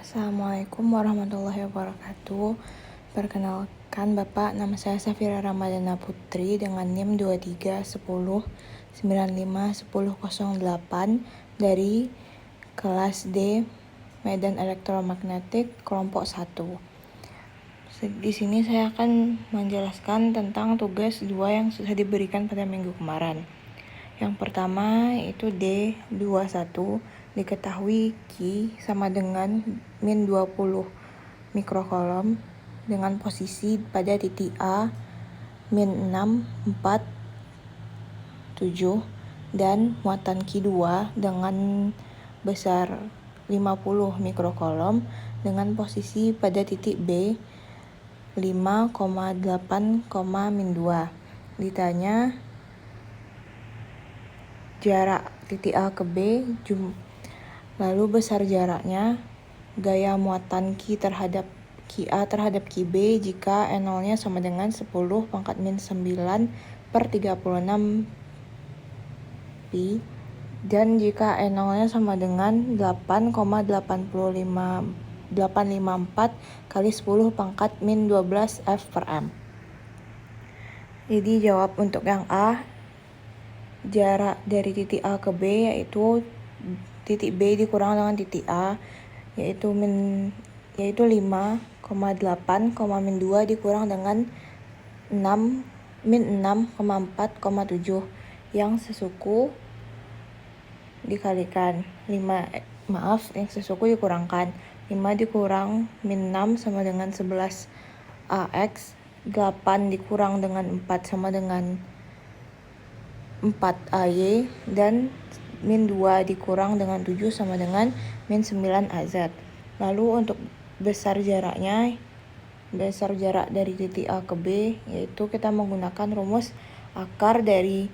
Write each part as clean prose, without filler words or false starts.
Assalamualaikum warahmatullahi wabarakatuh. Perkenalkan Bapak, nama saya Safira Ramadana Putri dengan NIM 2310951008 dari kelas D Medan Elektromagnetik kelompok 1. Di sini saya akan menjelaskan tentang tugas 2 yang sudah diberikan pada minggu kemarin. Yang pertama itu D21, diketahui Q sama dengan min 20 mikrokolom dengan posisi pada titik A min 6, 4, 7 dan muatan Q2 dengan besar 50 mikrokolom dengan posisi pada titik B 5,8, min 2. Ditanya jarak titik A ke B, lalu besar jaraknya, gaya muatan Q terhadap QA terhadap QB jika N0-nya sama dengan 10 pangkat min 9 per 36 pi, dan jika N0-nya sama dengan 8,854 kali 10 pangkat min 12 F per M. Jadi jawab untuk yang A, jarak dari titik A ke B yaitu titik B dikurang dengan titik A yaitu 5,8, min 2 dikurang dengan 6, min 6,4,7 yang sesuku dikalikan yang sesuku dikurangkan 5 dikurang min 6 sama dengan 11 AX, 8 dikurang dengan 4 sama dengan 4 AY, dan min 2 dikurang dengan 7 sama dengan min 9 AZ. Lalu untuk besar jarak dari titik A ke B yaitu kita menggunakan rumus akar dari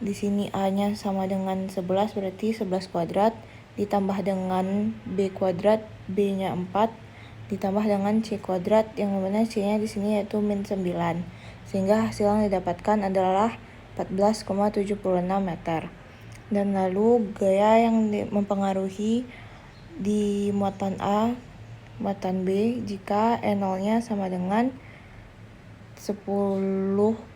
di sini A-nya sama dengan 11 berarti 11 kuadrat ditambah dengan B kuadrat, B-nya 4 ditambah dengan C kuadrat yang mana C-nya di sini yaitu min 9, sehingga hasil yang didapatkan adalah 14,76 meter. Dan lalu gaya yang mempengaruhi di muatan A, muatan B jika N0-nya sama dengan 10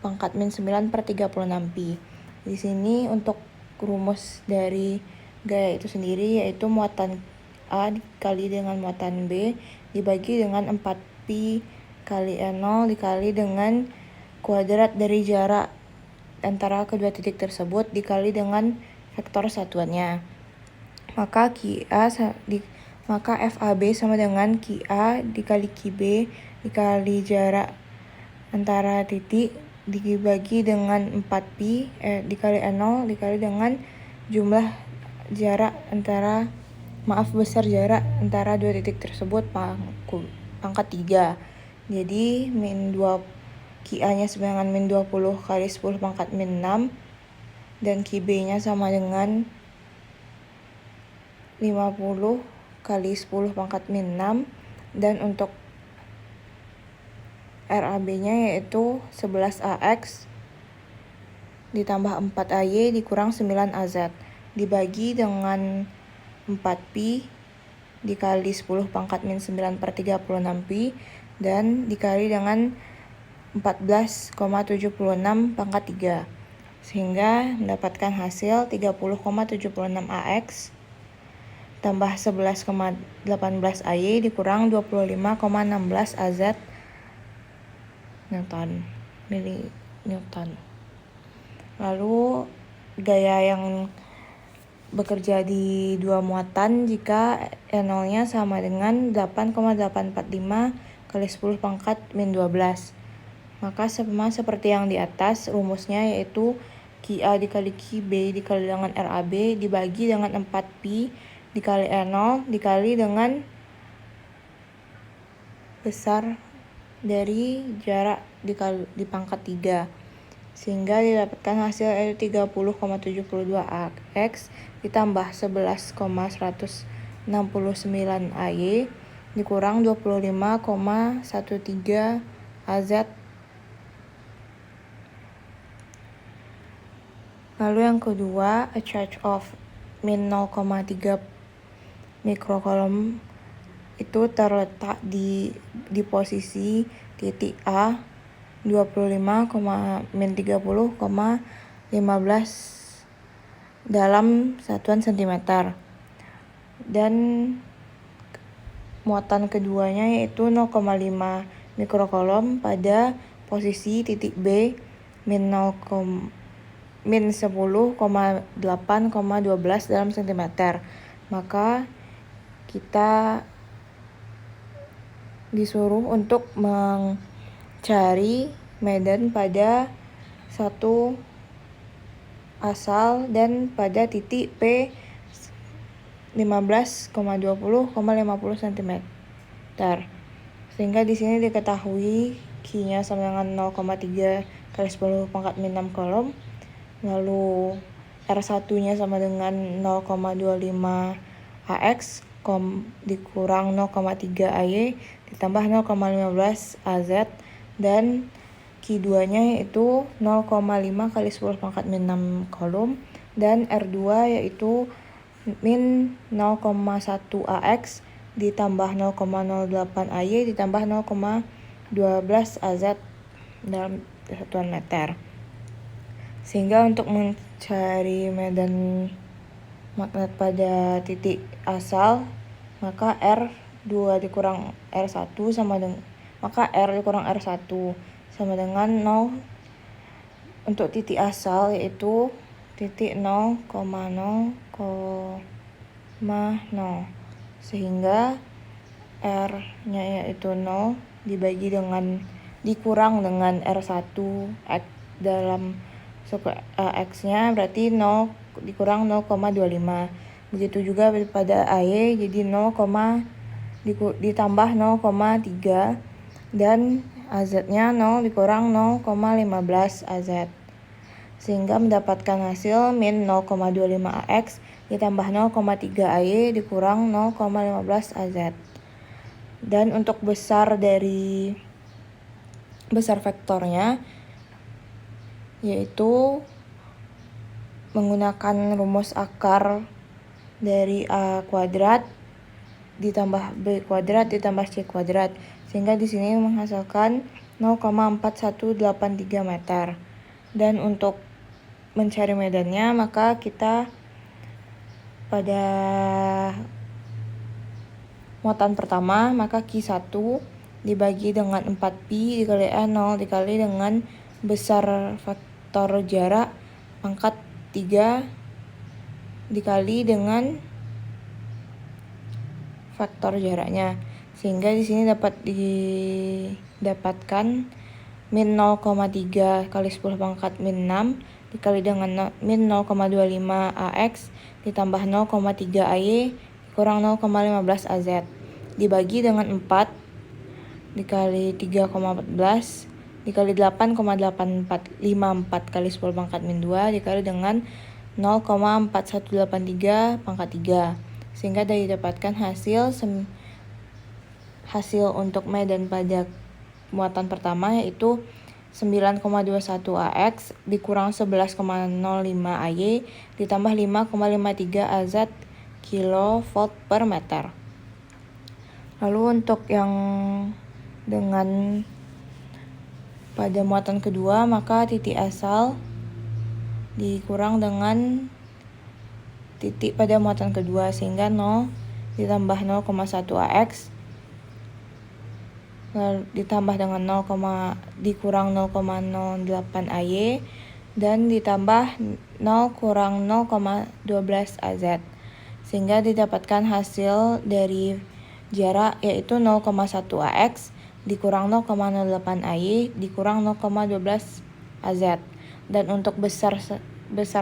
pangkat min 9 per 36 pi. Di sini untuk rumus dari gaya itu sendiri yaitu muatan A dikali dengan muatan B dibagi dengan 4 pi kali N0 dikali dengan kuadrat dari jarak antara kedua titik tersebut dikali dengan vektor satuannya. Maka FAB sama dengan QA dikali QB dikali jarak antara titik dibagi dengan 4 pi dikali N0 dikali dengan jumlah jarak besar jarak antara dua titik tersebut pangkat 3. Jadi min 2 QA-nya sama dengan min 20 kali 10 pangkat min 6 dan QB-nya sama dengan 50 kali 10 pangkat min 6, dan untuk RAB-nya yaitu 11 AX ditambah 4 AY dikurang 9 AZ dibagi dengan 4 pi dikali 10 pangkat min 9 per 36 pi dan dikali dengan 14,76 pangkat 3, sehingga mendapatkan hasil 30,76 AX tambah 11,18 AY dikurang 25,16 AZ Newton. Lalu gaya yang bekerja di dua muatan jika N0-nya sama dengan 8,845 kali 10 pangkat min 12. Maka sama seperti yang di atas, rumusnya yaitu QA dikali QB dikali dengan RAB dibagi dengan 4 pi dikali N0 dikali dengan besar dari jarak di pangkat 3, sehingga didapatkan hasil yaitu 30,72 AX ditambah 11,169 AY dikurang 25,13 AZ. Lalu yang kedua, a charge of min 0,3 mikrokolom itu terletak di posisi titik A 25,-30,15 dalam satuan sentimeter. Dan muatan keduanya yaitu 0,5 mikrokolom pada posisi titik B min 10,8,12 dalam sentimeter. Maka kita disuruh untuk mencari medan pada satu asal dan pada titik P 15,20,50 cm. Sehingga di sini diketahui Q-nya sama dengan 0,3 kali 10 pangkat min 6 kolom. Lalu R1-nya sama dengan 0,25 AX dikurang 0,3 AY ditambah 0,15 AZ, dan Q2-nya yaitu 0,5 kali 10 pangkat min 6 kolom, dan R2 yaitu min 0,1 AX ditambah 0,08 AY ditambah 0,12 AZ dalam satuan meter. Sehingga untuk mencari medan magnet pada titik asal, maka R2 dikurang R1 sama dengan R dikurang R1 sama dengan 0 untuk titik asal yaitu titik 0,0,0, sehingga R-nya yaitu 0 dikurang dengan R1 X dalam suku X-nya berarti 0 dikurang 0,25. Begitu juga pada AY, jadi 0, ditambah 0,3 dan AZ-nya 0 dikurang 0,15 AZ. Sehingga mendapatkan hasil min 0,25 AX ditambah 0,3 AY dikurang 0,15 AZ. Dan untuk besar vektornya yaitu menggunakan rumus akar dari A kuadrat ditambah B kuadrat ditambah C kuadrat, sehingga di sini menghasilkan 0,4183 meter. Dan untuk mencari medannya, maka kita pada muatan pertama, maka Q1 dibagi dengan 4pi dikali N0 dikali dengan besar faktor jarak pangkat 3 dikali dengan faktor jaraknya. Sehingga di sini dapat didapatkan min 0,3 kali 10 pangkat min 6 dikali dengan min 0,25 AX ditambah 0,3 AY kurang 0,15 AZ dibagi dengan 4 dikali 3,14 dikali 8,8454 kali 10 pangkat min 2 dikali dengan 0,4183 pangkat 3, sehingga didapatkan hasil untuk medan pada muatan pertama yaitu 9,21 AX dikurang 11,05 AY ditambah 5,53 AZ kilovolt per meter. Lalu untuk yang dengan pada muatan kedua, maka titik asal dikurang dengan titik pada muatan kedua, sehingga 0 ditambah 0,1 AX ditambah dengan 0, dikurang 0,08 AY dan ditambah 0 kurang 0,12 AZ, sehingga didapatkan hasil dari jarak yaitu 0,1 AX dikurang 0,08 AY dikurang 0,12 AZ. Dan untuk besar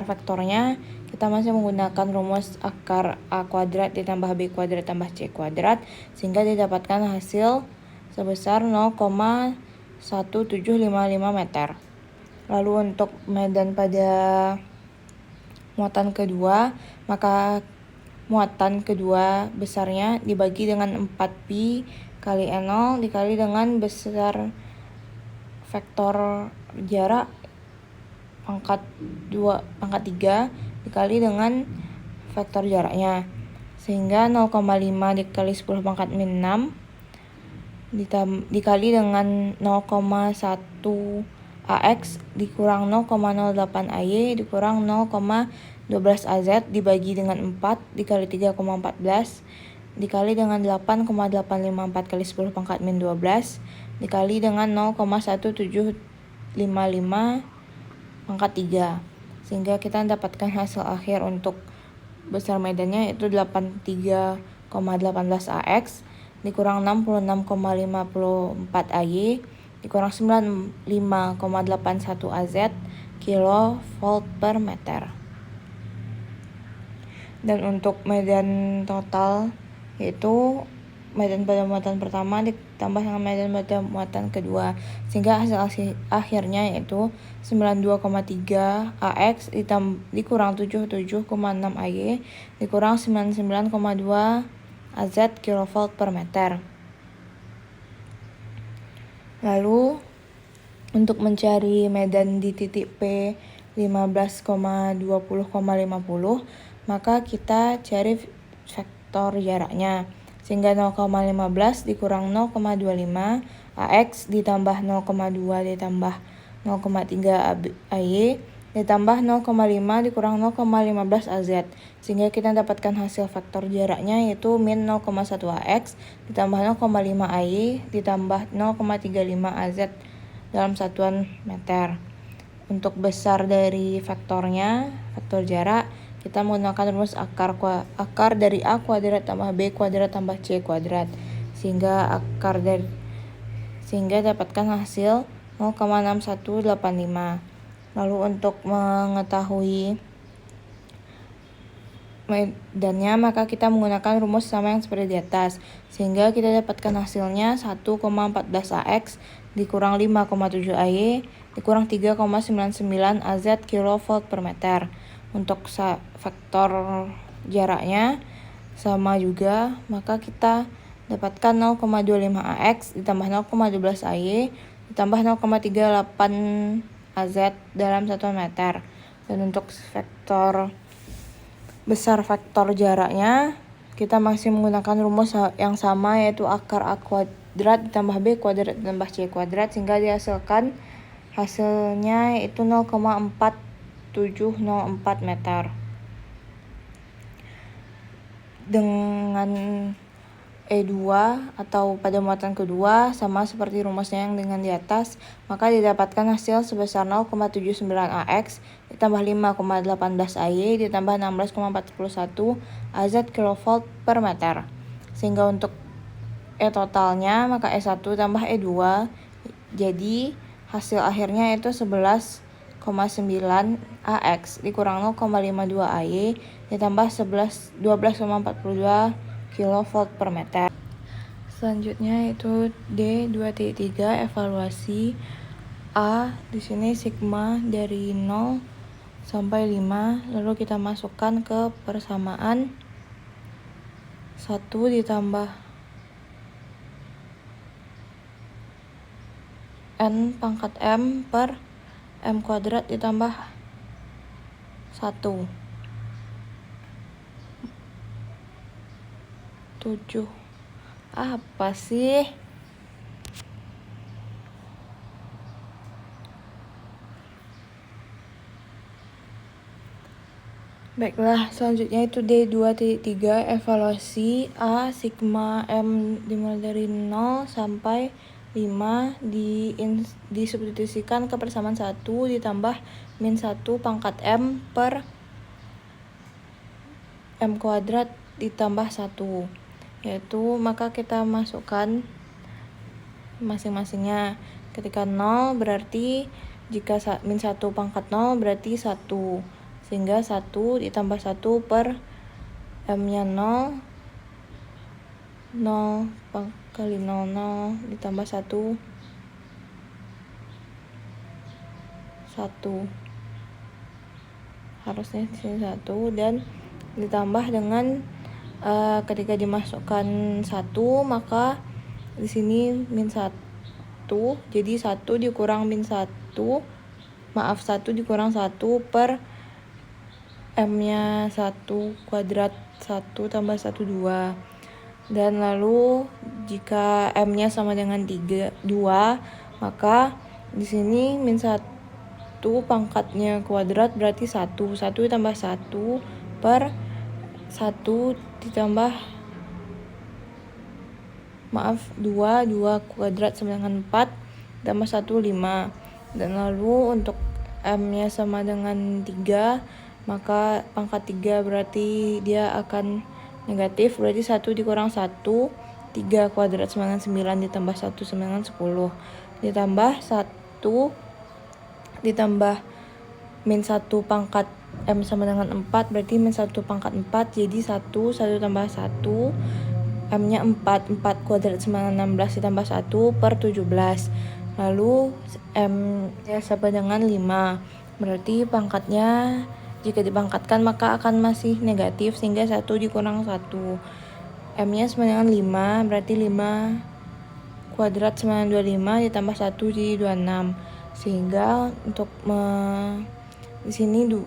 vektornya kita masih menggunakan rumus akar A kuadrat ditambah B kuadrat tambah C kuadrat, sehingga didapatkan hasil sebesar 0,1755 meter. Lalu untuk medan pada muatan kedua, maka muatan kedua besarnya dibagi dengan 4pi kali N0 dikali dengan besar vektor jarak pangkat 3 dikali dengan vektor jaraknya, Sehingga 0,5 dikali 10 pangkat min 6 dikali dengan 0,1 AX dikurang 0,08 AY dikurang 0,12 AZ dibagi dengan 4 dikali 3,14 dikali dengan 8,854 kali 10 pangkat min 12 dikali dengan 0,1755 pangkat 3. Sehingga kita mendapatkan hasil akhir untuk besar medannya yaitu 83,18 AX dikurang 66,54 AY dikurang 95,81 AZ kilovolt per meter. Dan untuk medan total yaitu medan pada muatan pertama ditambah dengan medan pada muatan kedua, sehingga hasil akhirnya yaitu 92,3 AX dikurang 77,6 AY dikurang 99,2 AZ kilovolt per meter. Lalu untuk mencari medan di titik P 15,20,50 maka kita cari vektor jaraknya, sehingga 0,15 dikurang 0,25 AX ditambah 0,2 ditambah 0,3 AY ditambah 0,5 dikurang 0,15 AZ, sehingga kita dapatkan hasil vektor jaraknya yaitu min 0,1 AX ditambah 0,5 AY ditambah 0,35 AZ dalam satuan meter. Untuk besar dari vektornya, vektor jarak, kita menggunakan rumus akar dari A kuadrat tambah B kuadrat tambah C kuadrat, sehingga dapatkan hasil 0,6185. Lalu untuk mengetahui medannya maka kita menggunakan rumus sama yang seperti di atas, sehingga kita dapatkan hasilnya 1,14 AX dikurang 5,7 AY dikurang 3,99 AZ kilovolt per meter. Untuk vektor jaraknya sama juga, maka kita dapatkan 0,25 AX ditambah 0,12 AY ditambah 0,38 AZ dalam satuan meter. Dan untuk vektor besar vektor jaraknya kita masih menggunakan rumus yang sama yaitu akar A kuadrat ditambah B kuadrat ditambah C kuadrat, sehingga dihasilkan hasilnya yaitu 0,4704 meter. Dengan E2 atau pada muatan kedua sama seperti rumusnya yang dengan di atas, maka didapatkan hasil sebesar 0,79 AX ditambah 5,18 AY ditambah 16,41 AZ kilovolt per meter. Sehingga untuk E totalnya maka E1 tambah E2 jadi hasil akhirnya itu 11,9 AX dikurang 0,52 AY ditambah 12,42 kilovolt per meter. Selanjutnya itu D2.3 evaluasi A. Di sini sigma dari 0 sampai 5, lalu kita masukkan ke persamaan 1 ditambah N pangkat M per M kuadrat ditambah 1. 7. Apa sih? Baiklah, selanjutnya itu D2.3 evaluasi A sigma M dimulai dari 0 sampai 5 disubstitusikan ke persamaan 1 ditambah min 1 pangkat M per M kuadrat ditambah 1. Yaitu maka kita masukkan masing-masingnya. Ketika 0 berarti jika min 1 pangkat 0 berarti 1, sehingga 1 ditambah 1 per M nya 0 kali 0 ditambah 1 harusnya di sini 1 dan ditambah dengan ketika dimasukkan 1 maka di sini min 1, jadi 1 dikurang min 1 dikurang 1 per M nya 1 kuadrat 1 tambah 1 2. Dan lalu jika M-nya sama dengan 2, maka di sini min 1 pangkatnya kuadrat berarti 1. 1 ditambah 1 per 1 ditambah 2 kuadrat sama dengan 4 tambah 1 5. Dan lalu untuk M-nya sama dengan 3, maka pangkat 3 berarti dia akan negatif, berarti 1 dikurang 1, 3 kuadrat sama dengan 9 ditambah 1 sama dengan 10, ditambah 1 ditambah min 1 pangkat M sama dengan 4, berarti min 1 pangkat 4, jadi 1 tambah 1, M-nya 4 kuadrat sama dengan 16 ditambah 1 per 17. Lalu M-nya sama dengan 5, berarti pangkatnya jika dipangkatkan maka akan masih negatif, sehingga 1 dikurang 1. M-nya sama dengan 5, berarti 5 kuadrat sama dengan 25 ditambah 1 jadi 26. Sehingga untuk di sini 1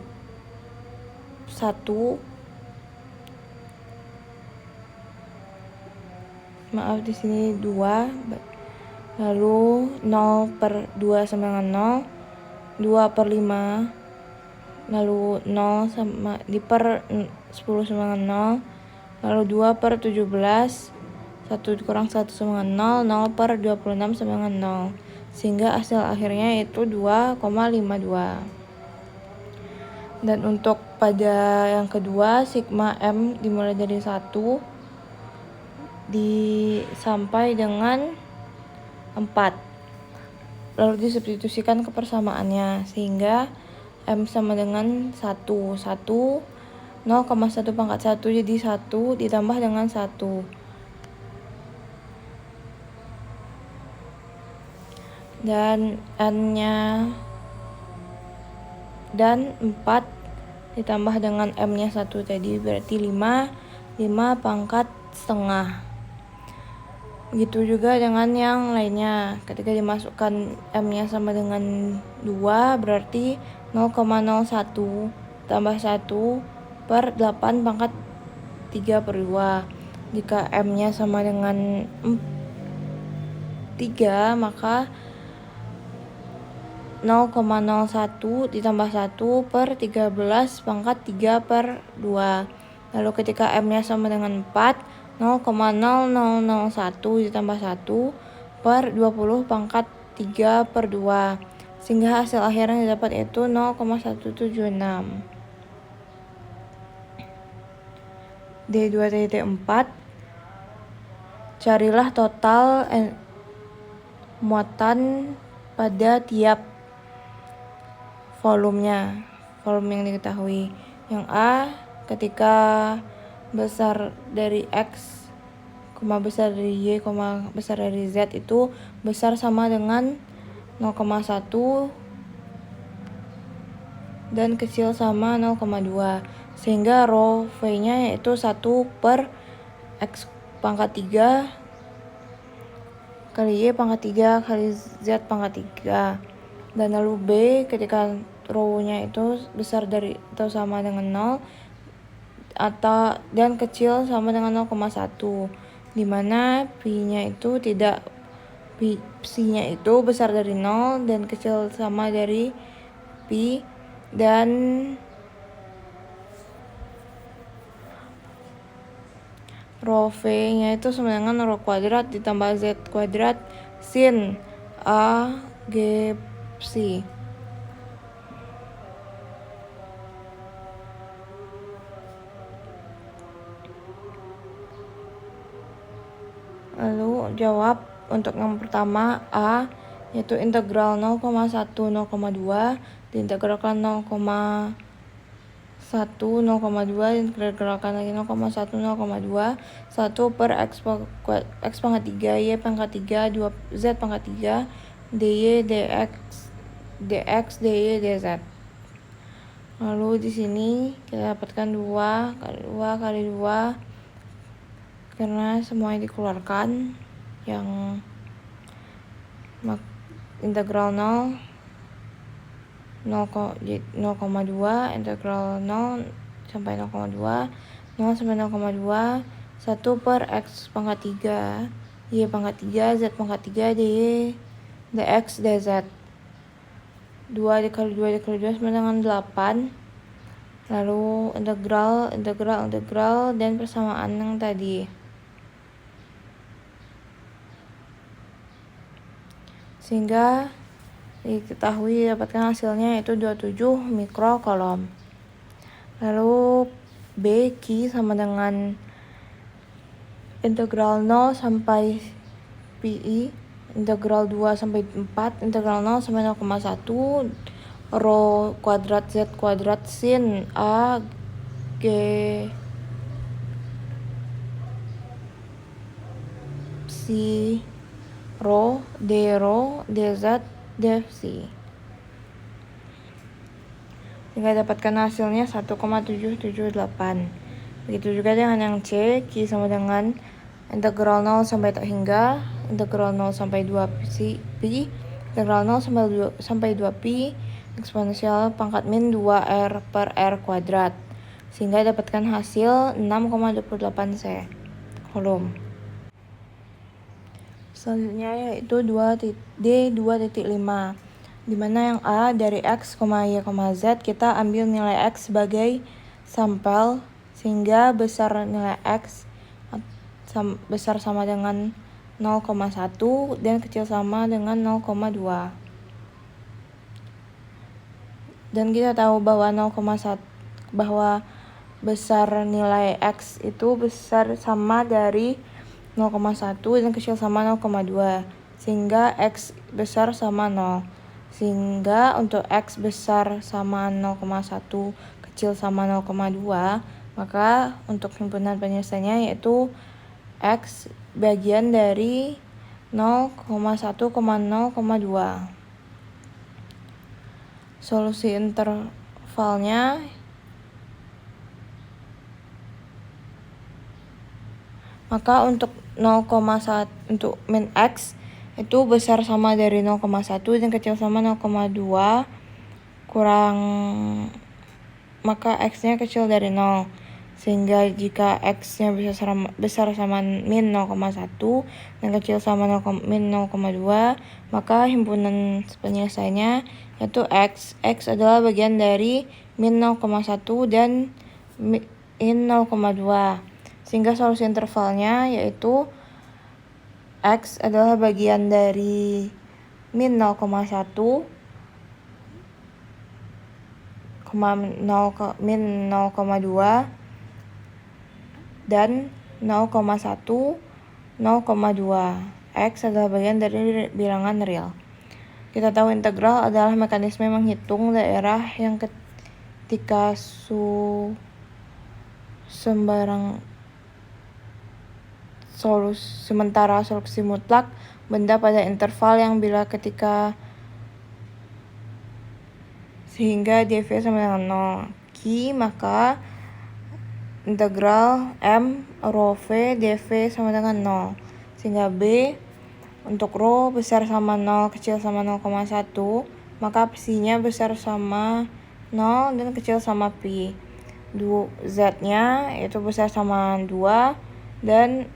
di sini 2, lalu 0 per 2 sama dengan 0, 2 per 5, lalu 0 sama per 10 sama dengan 0, lalu 2 per 17, 1 dikurang 1 sama dengan 0, 0 per 26 sama dengan 0, sehingga hasil akhirnya itu 2,52. Dan untuk pada yang kedua, sigma M dimulai dari 1 sampai dengan 4, lalu disubstitusikan ke persamaannya, sehingga M sama dengan 1, 0,1 pangkat 1 jadi 1 ditambah dengan 1. Dan N-nya dan 4 ditambah dengan M-nya 1 tadi, berarti 5 pangkat setengah. Begitu juga dengan yang lainnya. Ketika dimasukkan M-nya sama dengan 2, berarti 0,01 tambah 1 per 8 pangkat 3 per 2. Jika M-nya sama dengan 3, maka 0,01 ditambah 1 per 13 pangkat 3 per 2. Lalu ketika M-nya sama dengan 4, 0,0001 ditambah 1 per 20 pangkat 3 per 2. Sehingga hasil akhir yang didapat itu 0,176. D2-4, carilah total muatan pada tiap volume yang diketahui. Yang A, ketika besar dari X, besar dari Y, besar dari Z itu besar sama dengan 0,1 dan kecil sama 0,2, sehingga rho V-nya yaitu 1 per X pangkat 3 kali Y pangkat 3 kali Z pangkat 3. Dan lalu B, ketika rho-nya itu besar dari atau sama dengan 0 dan kecil sama dengan 0,1, dimana P-nya itu Psi-nya itu besar dari 0 dan kecil sama dari P, dan rho V-nya itu sama dengan rho kuadrat ditambah Z kuadrat sin A G Psi. Lalu jawab untuk yang pertama A, yaitu integral 0,1 0,2 diintegralkan 0,1 0,2 diintegralkan lagi 0,1 0,2 1 per X pangkat 3 Y pangkat 3 2 Z pangkat 3 dy dx dy dz. Lalu di sini kita dapatkan 2 kali 2 karena semuanya dikeluarkan, yang integral 0,2 integral 0 sampai 0,2 0 sampai 0,2, 1 per X pangkat 3, Y pangkat 3, Z pangkat 3, DY, DX, DZ. 2 dikali 2 dikali 2 sama dengan 8. Lalu integral, dan persamaan yang tadi. Sehingga diketahui dapatkan hasilnya yaitu 27 mikrokolom. Lalu B, Q sama dengan integral 0 sampai PI, integral 2 sampai 4, integral 0 sampai 0,1, rho kuadrat Z kuadrat sin A G psi rho dz dpsi. Sehingga dapatkan hasilnya 1,778. Begitu juga dengan yang C, Q sama dengan integral 0 sampai tak hingga, integral 0 sampai 2 pi, integral 0 sampai 2 pi, eksponensial pangkat min 2r per r kuadrat. Sehingga dapatkan hasil 6,28 kolom. Selanjutnya yaitu D2.5, dimana yang A dari X, Y, Z kita ambil nilai X sebagai sampel, sehingga besar nilai X besar sama dengan 0,1 dan kecil sama dengan 0,2. Dan kita tahu bahwa besar nilai X itu besar sama dari 0,1 dan kecil sama 0,2, sehingga X besar sama 0. Sehingga untuk X besar sama 0,1, kecil sama 0,2, maka untuk himpunan penyelesaiannya yaitu X bagian dari 0,1,0,2. Solusi intervalnya maka untuk 0,1 untuk min X itu besar sama dari 0,1 dan kecil sama 0,2 kurang, maka X-nya kecil dari 0. Sehingga jika X-nya besar sama min 0,1 dan kecil sama min 0,2, maka himpunan penyelesaiannya yaitu X adalah bagian dari min 0,1 dan min 0,2. Sehingga solusi intervalnya yaitu X adalah bagian dari min 0,1, min 0,2 dan 0,1, 0,2. X adalah bagian dari bilangan real. Kita tahu integral adalah mekanisme menghitung daerah yang ketika sementara solusi mutlak benda pada interval yang bila ketika, sehingga dv sama dengan 0. Q maka integral M rho V dv sama dengan 0. Sehingga B untuk rho besar sama 0, kecil sama 0,1, maka psi-nya besar sama 0 dan kecil sama pi. Z-nya itu besar sama 2 dan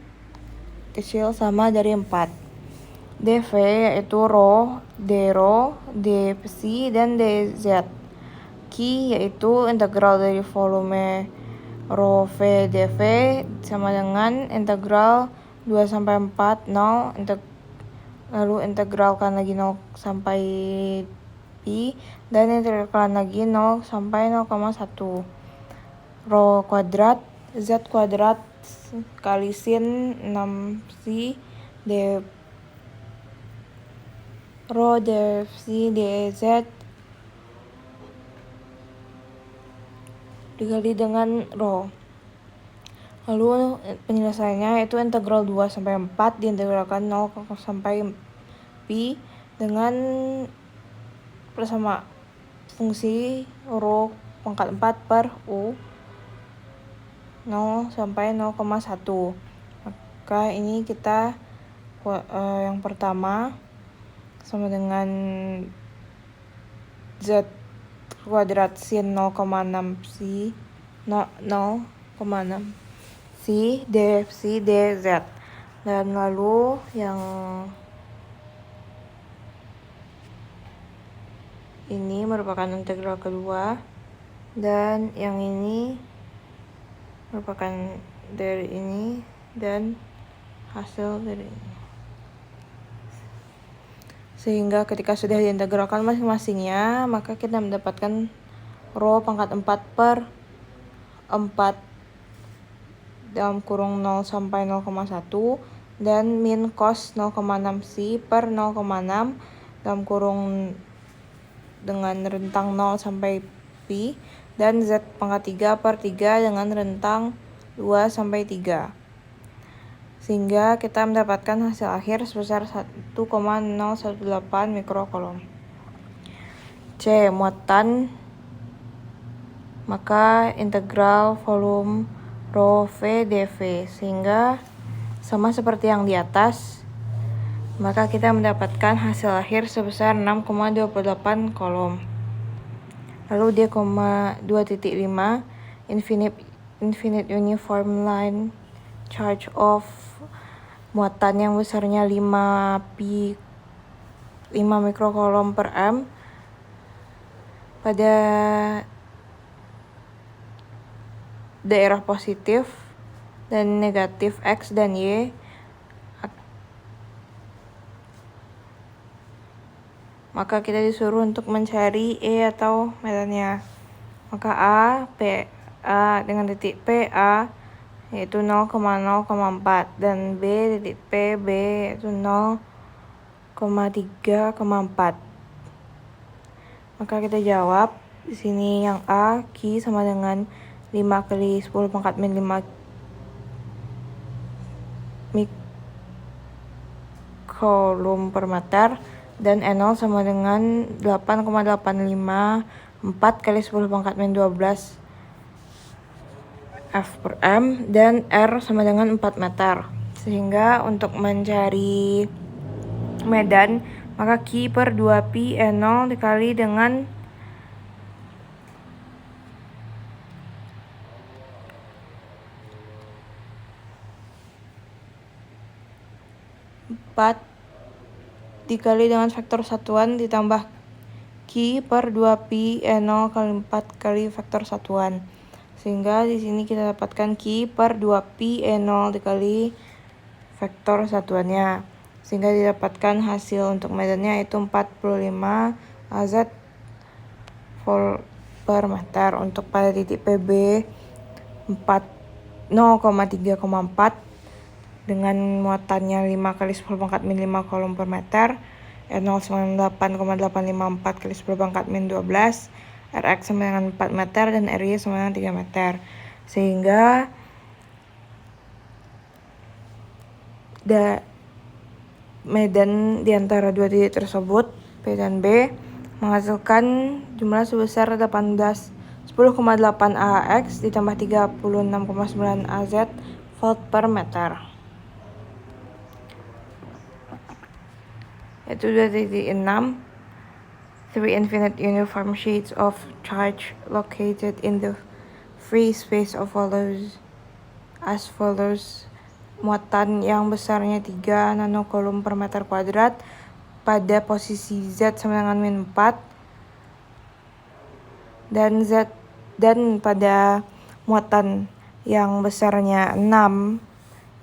kecil sama dari 4. dv yaitu rho, d psi, dan dz. Q yaitu integral dari volume rho V dv sama dengan integral 2 sampai 4, 0, lalu integralkan lagi 0 sampai pi, dan integralkan lagi 0 sampai 0,1. Rho kuadrat Z kuadrat kali sin 6 psi d rho dpsi dz dikali dengan rho. Lalu penyelesaiannya yaitu integral 2 sampai 4 diintegralkan 0 sampai pi dengan bersama fungsi rho pangkat 4 per u 0 sampai 0,1. Maka ini kita yang pertama sama dengan Z kuadrat sin 0,6 psi 0 C, D, Z. Dan lalu yang ini merupakan integral kedua, dan yang ini merupakan dari ini dan hasil dari ini. Sehingga ketika sudah diintegralkan masing-masingnya, maka kita mendapatkan rho pangkat 4 per 4 dalam kurung 0 sampai 0,1 dan min cos 0,6 C per 0,6 dalam kurung dengan rentang 0 sampai pi, dan Z pangkat 3 per 3 dengan rentang 2 sampai 3. Sehingga kita mendapatkan hasil akhir sebesar 1,018 mikrokolom. C. Muatan. Maka integral volume rho V dV, sehingga sama seperti yang di atas, maka kita mendapatkan hasil akhir sebesar 6,28 kolom. Lalu D, 2.5 infinite uniform line charge of muatan yang besarnya 5 mikrokolom per M pada daerah positif dan negatif X dan Y, maka kita disuruh untuk mencari E atau medannya. Maka A dengan titik PA yaitu 0,04 dan B titik PB yaitu 0,3,4. Maka kita jawab di sini yang A, Q sama dengan 5 kali 10 pangkat min 5 mikrokolom per meter, dan N0 sama dengan 8,854 kali 10 pangkat min 12 F per M, dan R sama dengan 4 meter. Sehingga untuk mencari medan, maka Q per 2Pi N0 dikali dengan 4 dikali dengan vektor satuan ditambah Q per 2Pi N0 kali 4 kali vektor satuan. Sehingga di sini kita dapatkan Q per 2Pi N0 dikali vektor satuannya. Sehingga didapatkan hasil untuk medannya itu 45 AZ volt per meter. Untuk pada titik PB 0,3,4 dengan muatannya 5 kali 10 pangkat min 5 kolom per meter, R0 sama dengan 8,854 kali 10 pangkat min 12, Rx sama dengan 4 meter, dan Ry sama dengan 3 meter. Sehingga medan di antara dua titik tersebut, P dan B, menghasilkan jumlah sebesar 10,8 AX ditambah 36,9 AZ volt per meter. Yaitu 2.6, 3 infinite uniform sheets of charge located in the free space of as follows. Muatan yang besarnya 3 nanokolom per meter kuadrat pada posisi Z sama dengan min 4, dan pada muatan yang besarnya 6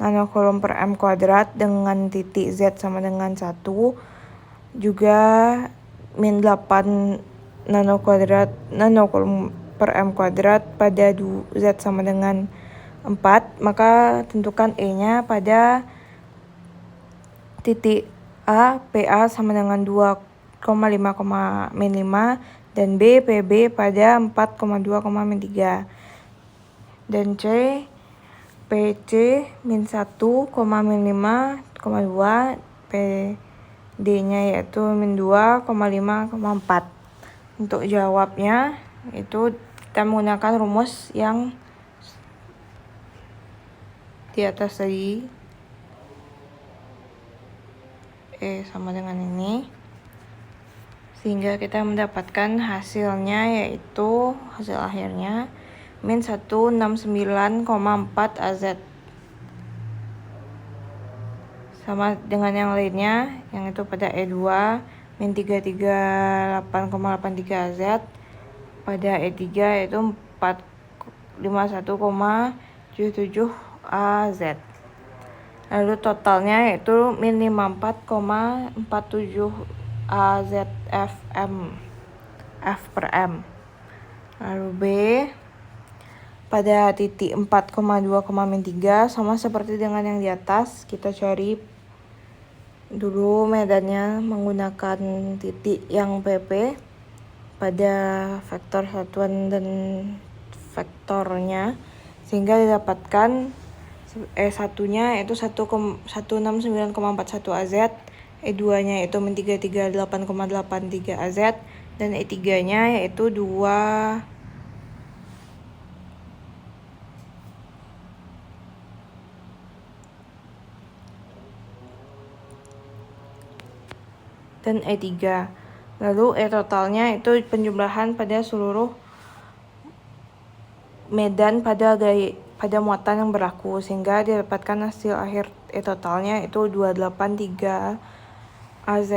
nanokolom per M kuadrat dengan titik Z sama dengan 1, juga min 8 nanokolom per M kuadrat pada Z sama dengan 4, maka tentukan E-nya pada titik A, PA sama dengan 2,5, min 5, dan B, PB pada 4,2, min 3. Dan C, PC min 1, min 5,2, PD-nya yaitu min 2,5,4. Untuk jawabnya itu kita menggunakan rumus yang di atas tadi, E sama dengan ini, sehingga kita mendapatkan hasilnya yaitu hasil akhirnya min 169,4 AZ. Sama dengan yang lainnya, yang itu pada E2 min 338,83 AZ. Pada E3 yaitu 451,77 AZ. Lalu totalnya yaitu min 54,47 AZFM F per M. Lalu B pada titik 4,2,3 sama seperti dengan yang di atas, kita cari dulu medannya menggunakan titik yang PP pada vektor satuan dan vektornya, sehingga didapatkan E1-nya yaitu 169,41 AZ, E2-nya yaitu min 338,83 AZ, dan E3-nya yaitu 2 dan E3. Lalu E totalnya itu penjumlahan pada seluruh medan pada muatan yang berlaku, sehingga didapatkan hasil akhir E totalnya itu 283 AZ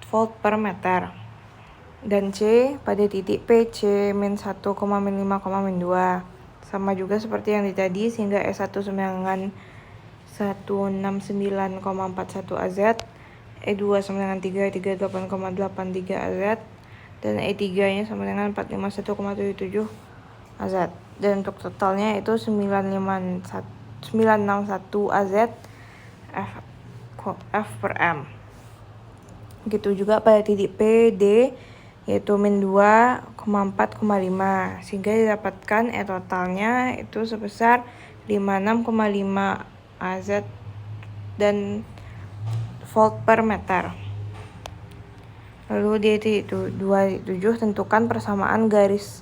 volt per meter. Dan C pada titik P, C min 1, min 5, min 2. Sama juga seperti yang tadi, sehingga E1 sama dengan 169,41 AZ, E2 sama dengan 338,83 AZ, dan E3-nya sama dengan 451,77 AZ. Dan untuk totalnya itu 961 AZ F per M. Begitu juga pada titik P, D yaitu min 2,4,5, sehingga didapatkan E totalnya itu sebesar 56,5 AZ dan volt per meter. Lalu di titik 27 tentukan persamaan garis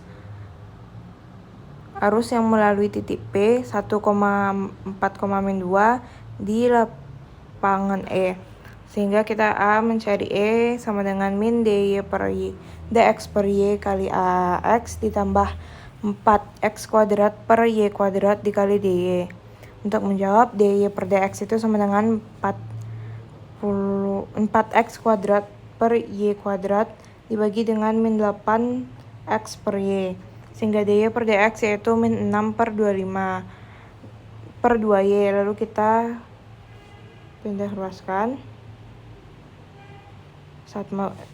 arus yang melalui titik P 1,4,2 di lapangan E, sehingga kita A mencari E sama dengan min DY per Y, dx per Y kali AX ditambah 4x kuadrat per Y kuadrat dikali DY. Untuk menjawab, DY per dx itu sama dengan 4x kuadrat per Y kuadrat dibagi dengan min 8x per Y, sehingga DY per dx yaitu min 6 per 25 per 2Y. Lalu kita pindah ruaskan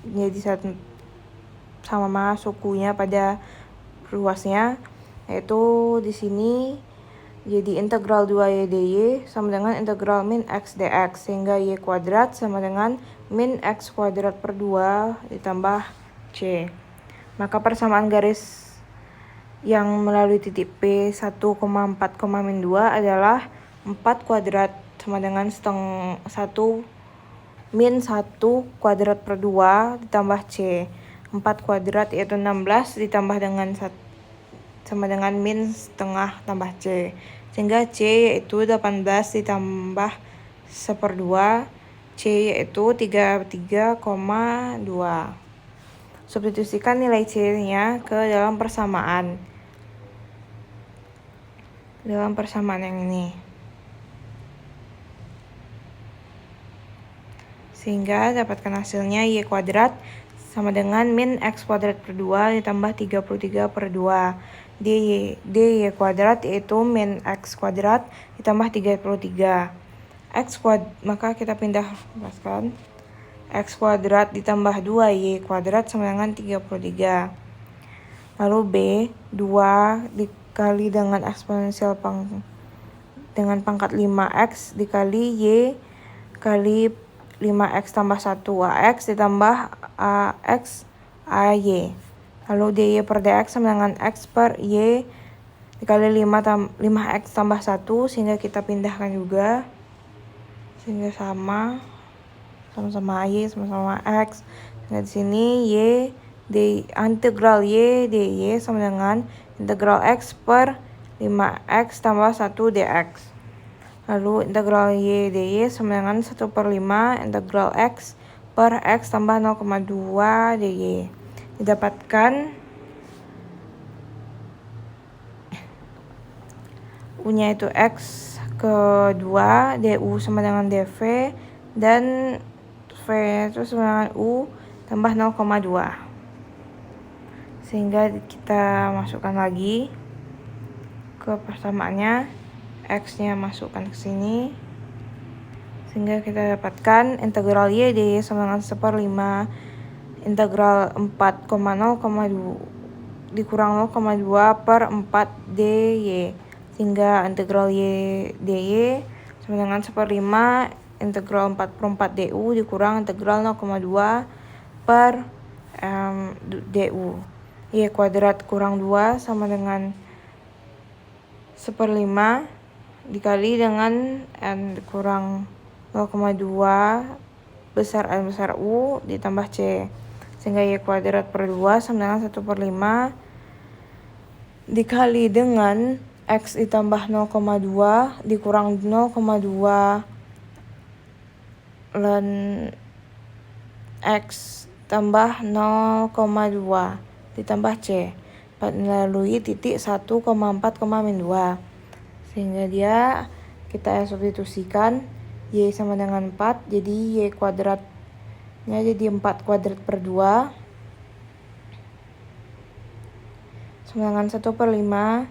jadi saat sama sukunya pada ruasnya, yaitu di sini jadi integral 2Y dy sama dengan integral min x dx, sehingga Y kuadrat sama dengan min x kuadrat per 2 ditambah C. Maka persamaan garis yang melalui titik P 1,4,2 adalah 4 kuadrat sama dengan 1 min 1 kuadrat per 2 ditambah C. 4 kuadrat yaitu 16 ditambah dengan sama dengan min setengah tambah C, sehingga C yaitu 18 ditambah 1/2, C yaitu 33,2. Substitusikan nilai C-nya ke dalam persamaan yang ini, sehingga dapatkan hasilnya Y kuadrat sama dengan min x kuadrat per 2 ditambah 33 per 2. dy kuadrat yaitu min x kuadrat ditambah 33. Maka kita pindah ruaskan. X kuadrat ditambah 2y kuadrat sama dengan 33. Lalu B, 2 dikali dengan eksponensial dengan pangkat 5x dikali y kali 5x tambah 1 AX ditambah AX AY. Lalu DY per DX sama dengan X per Y dikali 5x tambah 1, sehingga kita pindahkan juga, sehingga sama-sama Y sama-sama X. Nah, di sini integral Y DY sama dengan integral X per 5x tambah 1 DX. Lalu integral Y dy sama dengan 1/5 integral X per X tambah 0,2 dy. Didapatkan U-nya itu X ke 2, DU sama dengan DV, dan V itu sama dengan U tambah 0,2. Sehingga kita masukkan lagi ke persamaannya, X-nya masukkan ke sini. Sehingga kita dapatkan integral Y dy sama dengan 1/5 integral 4,0,2 dikurang 0,2 per 4 dy. Sehingga integral Y dy sama dengan 1/5 integral 4/4 du dikurang integral 0,2 per du. Y kuadrat kurang 2 sama dengan 1/5 dikali dengan N kurang 0,2 besar N besar U ditambah C. Sehingga Y kuadrat per 2 sama dengan 1/5 dikali dengan X ditambah 0,2 dikurang 0,2 ln X tambah 0,2 ditambah C. Melalui titik 1,4,-2. Sehingga kita substitusikan Y sama dengan 4, jadi Y kuadratnya jadi 4 kuadrat per 2 sama dengan 1/5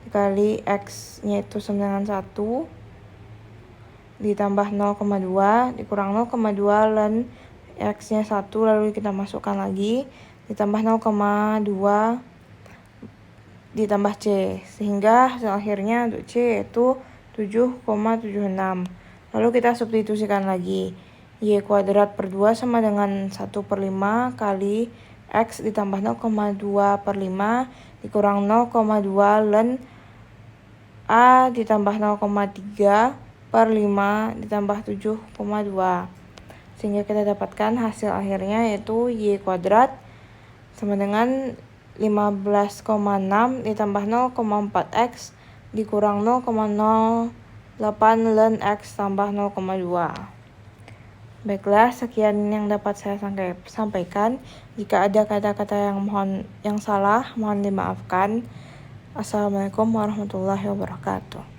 dikali X-nya itu sama dengan 1 ditambah 0,2 dikurang 0,2 ln X-nya 1, lalu kita masukkan lagi ditambah 0,2 ditambah C, sehingga hasil akhirnya untuk C yaitu 7,76. Lalu kita substitusikan lagi, Y kuadrat per 2 sama dengan 1/5 kali X ditambah 0,2/5 dikurang 0,2 ln A ditambah 0,3/5 ditambah 7,2. Sehingga kita dapatkan hasil akhirnya yaitu Y kuadrat sama dengan 15,6 ditambah 0,4X dikurang 0,08 ln X tambah 0,2. Baiklah, sekian yang dapat saya sampaikan. Jika ada kata-kata yang salah, mohon dimaafkan. Assalamualaikum warahmatullahi wabarakatuh.